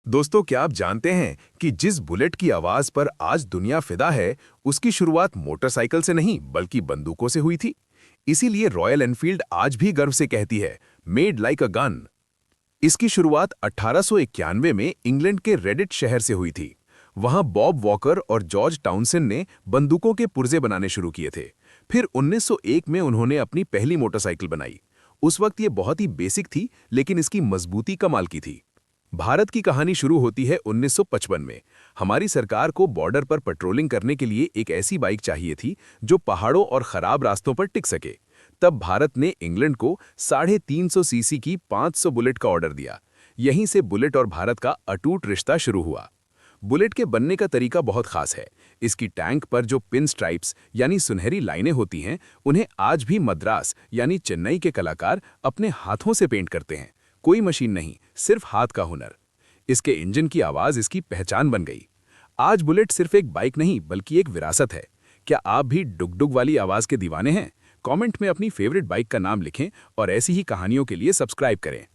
दोस्तों, क्या आप जानते हैं कि जिस बुलेट की आवाज पर आज दुनिया फिदा है, उसकी शुरुआत मोटरसाइकिल से नहीं बल्कि बंदूकों से हुई थी। इसीलिए रॉयल एनफील्ड आज भी गर्व से कहती है, मेड लाइक अ गन। इसकी शुरुआत 1891 में इंग्लैंड के रेडिट शहर से हुई थी। वहां बॉब वॉकर और जॉर्ज टाउनसेंड ने बंदूकों के पुर्जे बनाने शुरू किए थे। फिर 1901 में उन्होंने अपनी पहली मोटरसाइकिल बनाई। उस वक्त ये बहुत ही बेसिक थी, लेकिन इसकी मजबूती कमाल की थी। भारत की कहानी शुरू होती है 1955 में। हमारी सरकार को बॉर्डर पर पेट्रोलिंग करने के लिए एक ऐसी बाइक चाहिए थी जो पहाड़ों और खराब रास्तों पर टिक सके। तब भारत ने इंग्लैंड को 350 सीसी की 500 बुलेट का ऑर्डर दिया। यहीं से बुलेट और भारत का अटूट रिश्ता शुरू हुआ। बुलेट के बनने का तरीका बहुत खास है। इसकी टैंक पर जो पिन स्ट्राइप्स यानी सुनहरी लाइनें होती हैं, उन्हें आज भी मद्रास यानी चेन्नई के कलाकार अपने हाथों से पेंट करते हैं। कोई मशीन नहीं, सिर्फ हाथ का हुनर। इसके इंजन की आवाज इसकी पहचान बन गई। आज बुलेट सिर्फ एक बाइक नहीं बल्कि एक विरासत है। क्या आप भी डुग डुग वाली आवाज के दीवाने हैं? कमेंट में अपनी फेवरेट बाइक का नाम लिखें और ऐसी ही कहानियों के लिए सब्सक्राइब करें।